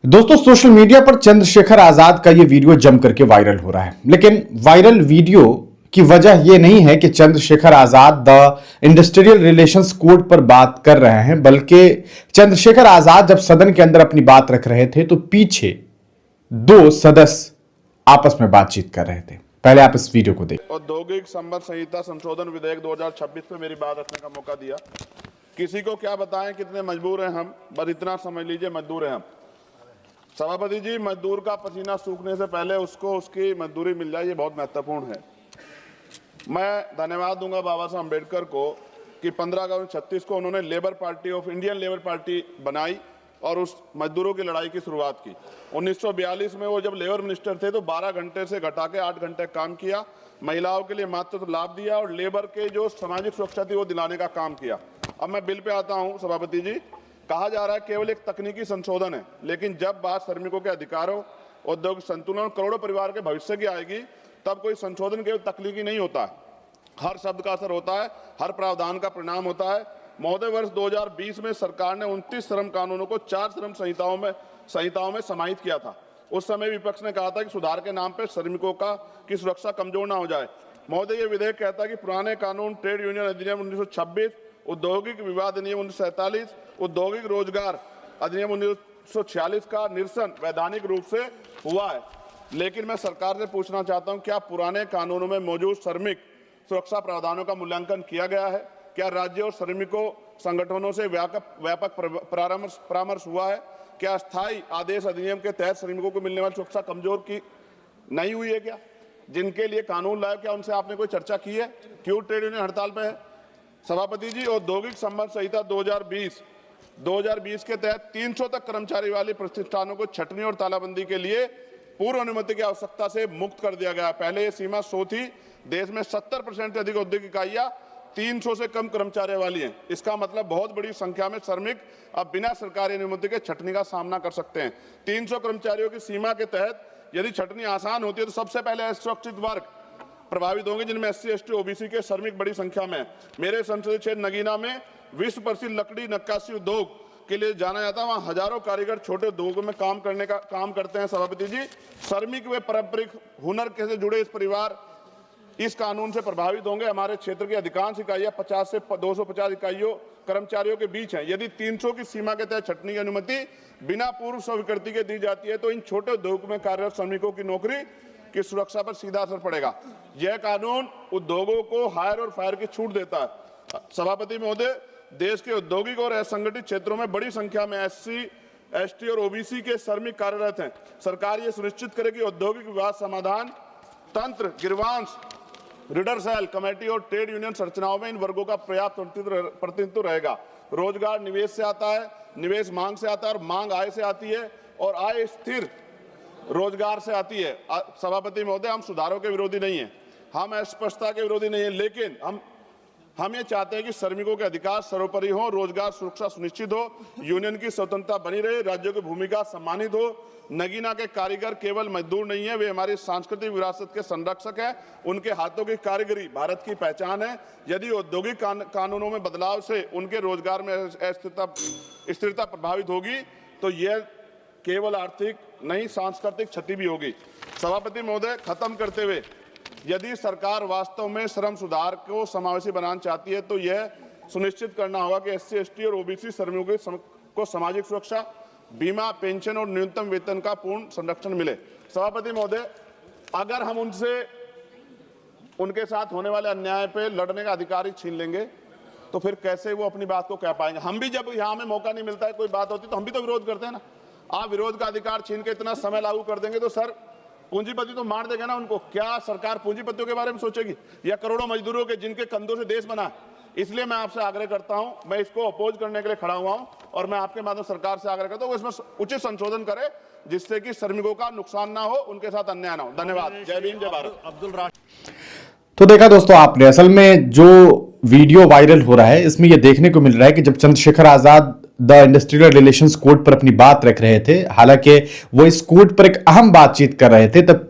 दोस्तों, social media पर चंद्रशेखर आजाद का ये वीडियो जम करके वायरल हो रहा है। लेकिन वायरल वीडियो की वजह यह नहीं है कि Chandrashekhar Azad the industrial relations code पर बात कर रहे हैं, बल्कि चंद्रशेखर आजाद जब सदन के अंदर अपनी बात रख रहे थे तो पीछे दो सदस्य आपस में बातचीत कर रहे थे। पहले आप इस वीडियो को देखिए। औद्योगिक संबंध संहिता संशोधन विधेयक 2026 पे मेरी बात रखने का मौका दिया। किसी को क्या बताएं कितने मजबूर हैं हम, बस इतना समझ लीजिए मजदूर हैं हम। सभापति जी, मजदूर का पसीना सूखने से पहले उसको उसकी मजदूरी मिल जाए, ये बहुत महत्वपूर्ण है। मैं धन्यवाद दूंगा बाबा साहब अम्बेडकर को कि 15 अगस्त 36 को उन्होंने labour party of Indian labour party बनाई और उस मजदूरों की लड़ाई की शुरुआत की। 1942 में वो जब लेबर मिनिस्टर थे तो 12 घंटे से घटा के 8 घंटे काम किया, महिलाओं के लिए मातृत्व लाभ दिया और लेबर के जो सामाजिक सुरक्षा थी वो दिलाने का काम किया। अब मैं बिल पे आता हूँ। सभापति जी, कहा जा रहा है केवल एक तकनीकी संशोधन है, लेकिन जब बात श्रमिकों के अधिकारों, औद्योगिक संतुलन और करोड़ों परिवार के भविष्य की आएगी तब कोई संशोधन केवल तकनीकी नहीं होता है, हर शब्द का असर होता है, हर प्रावधान का परिणाम होता है। महोदय, वर्ष 2020 में सरकार ने 29 श्रम कानूनों को 4 श्रम संहिताओं में समाहित किया था। उस समय विपक्ष ने कहा था कि सुधार के नाम पर श्रमिकों की सुरक्षा कमजोर ना हो जाए। महोदय, ये विधेयक कहता है कि पुराने कानून ट्रेड यूनियन अधिनियम 1926, औद्योगिक विवाद अधिनियम 1947, औद्योगिक रोजगार अधिनियम 1946 का निरसन वैधानिक रूप से हुआ है। लेकिन मैं सरकार से पूछना चाहता हूं, क्या पुराने कानूनों में मौजूद श्रमिक सुरक्षा प्रावधानों का मूल्यांकन किया गया है? क्या राज्य और श्रमिकों संगठनों से व्यापक परामर्श हुआ है? क्या स्थायी आदेश अधिनियम के तहत श्रमिकों को मिलने वाली सुरक्षा कमजोर की नहीं हुई है? क्या जिनके लिए कानून लाए, क्या उनसे आपने कोई चर्चा की है? क्यों ट्रेड यूनियन हड़ताल पे है? सभापति जी, औद्योगिक संबंध संहिता 2020 के तहत 300 तक कर्मचारी वाले प्रतिष्ठानों को छटनी और तालाबंदी के लिए पूर्व अनुमति की आवश्यकता से मुक्त कर दिया गया। पहले ये सीमा 100 थी। देश में 70% से अधिक औद्योगिक इकाइयां 300 से कम कर्मचारियों वाली हैं। इसका मतलब बहुत बड़ी संख्या में श्रमिक अब बिना सरकारी अनुमति के छटनी का सामना कर सकते हैं। 300 कर्मचारियों की सीमा के तहत यदि छटनी आसान होती है तो सबसे पहले असुरक्षित वर्ग प्रभावित होंगे, जिनमें SC, ST, OBC के श्रमिक बड़ी संख्या में। मेरे संसदीय क्षेत्र नगीना में विश्व प्रसिद्ध लकड़ी नक्काशी उद्योग के लिए जाना जाता है। वहाँ हजारों कारीगर छोटे उद्योगों में काम करते हैं। सभापति जी, श्रमिक व पारंपरिक हुनर से जुड़े इस परिवार इस कानून से प्रभावित होंगे। हमारे क्षेत्र की अधिकांश इकाइयां 50 से 250 इकाइयों कर्मचारियों के बीच हैं। यदि 300 की सीमा के तहत छटनी की अनुमति बिना पूर्व स्वीकृति के दी जाती है तो इन छोटे उद्योगों में कार्यरत श्रमिकों की नौकरी की सुरक्षा पर सीधा असर पड़ेगा। यह कानून उद्योगों को हायर और फायर की छूट देता है। सभापति महोदय, देश के औद्योगिक और असंगठित क्षेत्रों में बड़ी संख्या में SC, ST और OBC के श्रमिक कार्यरत हैं। सरकार ये सुनिश्चित करे कि औद्योगिक विवाद समाधान तंत्र, गिरवांश, रीडर सेल, कमेटी और ट्रेड यूनियन संरचनाओं में इन वर्गों का पर्याप्त प्रतिनिधित्व रहेगा। रोजगार निवेश से आता है, निवेश मांग से आता है और मांग आय से आती है और आय स्थिर रोजगार से आती है। सभापति महोदय, हम सुधारों के विरोधी नहीं हैं, हम अस्पष्टता के विरोधी नहीं हैं, लेकिन हम ये चाहते हैं कि श्रमिकों के अधिकार सर्वोपरि हो, रोजगार सुरक्षा सुनिश्चित हो, यूनियन की स्वतंत्रता बनी रहे, राज्यों की भूमिका सम्मानित हो। नगीना के कारीगर केवल मजदूर नहीं है, वे हमारी सांस्कृतिक विरासत के संरक्षक हैं। उनके हाथों की कारीगरी भारत की पहचान है। यदि औद्योगिक कानूनों में बदलाव से उनके रोजगार में स्थिरता प्रभावित होगी तो यह केवल आर्थिक नहीं, सांस्कृतिक क्षति भी होगी। सभापति महोदय, खत्म करते हुए, यदि सरकार वास्तव में श्रम सुधार को समावेशी बनाना चाहती है तो यह सुनिश्चित करना होगा कि SC, ST और OBC श्रमिकों को सामाजिक सुरक्षा, बीमा, पेंशन और न्यूनतम वेतन का पूर्ण संरक्षण मिले। सभापति महोदय, अगर हम उनके साथ होने वाले अन्याय पे लड़ने का अधिकार ही छीन लेंगे तो फिर कैसे वो अपनी बात को कह पाएंगे? हम भी जब यहाँ में मौका नहीं मिलता है, कोई बात होती तो हम भी तो विरोध करते हैं ना। आप विरोध का अधिकार छीन के इतना समय लागू कर देंगे तो सर पूंजीपति तो मार देगा ना उनको। क्या सरकार पूंजीपतियों के बारे में सोचेगी या करोड़ों मजदूरों के जिनके कंधों से देश बना है? इसलिए मैं आपसे आग्रह करता हूं, मैं इसको अपोज करने के लिए खड़ा हुआ हूं और मैं आपके माध्यम सरकार से आग्रह करता हूं इसमें उचित संशोधन करे जिससे कि श्रमिकों का नुकसान ना हो, उनके साथ अन्याय ना हो। धन्यवाद। जय भीम, जय भारत। तो देखा दोस्तों आपने, असल में जो वीडियो वायरल हो रहा है इसमें यह देखने को मिल रहा है कि जब Chandrashekhar Azad the industrial relations code पर अपनी बात रख रहे थे, हालांकि वो इस कोड पर एक अहम बातचीत कर रहे थे, तब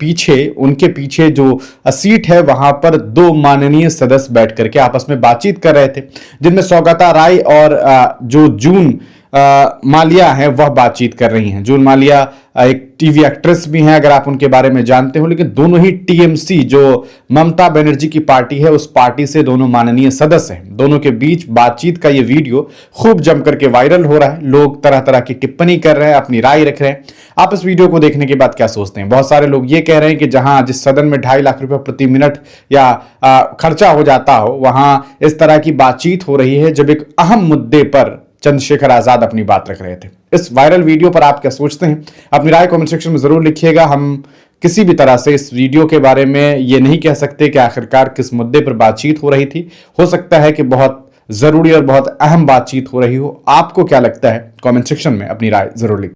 उनके पीछे जो सीट है वहां पर दो माननीय सदस्य बैठ करके आपस में बातचीत कर रहे थे, जिनमें सौगता राय और जो जून माल्या हैं वह बातचीत कर रही हैं। जून माल्या एक टीवी एक्ट्रेस भी हैं, अगर आप उनके बारे में जानते हो, लेकिन दोनों ही टीएमसी जो ममता बनर्जी की पार्टी है उस पार्टी से दोनों माननीय सदस्य हैं। दोनों के बीच बातचीत का ये वीडियो खूब जम करके वायरल हो रहा है। लोग तरह तरह की टिप्पणी कर रहे हैं, अपनी राय रख रहे हैं। आप इस वीडियो को देखने के बाद क्या सोचते हैं? बहुत सारे लोग ये कह रहे हैं कि जहां जिस सदन में 2.5 लाख रुपए प्रति मिनट या खर्चा हो जाता हो, वहां इस तरह की बातचीत हो रही है जब एक अहम मुद्दे पर चंद्रशेखर आजाद अपनी बात रख रहे थे। इस वायरल वीडियो पर आप क्या सोचते हैं? अपनी राय कमेंट सेक्शन में जरूर लिखिएगा। हम किसी भी तरह से इस वीडियो के बारे में ये नहीं कह सकते कि आखिरकार किस मुद्दे पर बातचीत हो रही थी। हो सकता है कि बहुत जरूरी और बहुत अहम बातचीत हो रही हो। आपको क्या लगता है? कमेंट सेक्शन में अपनी राय जरूर लिखिए।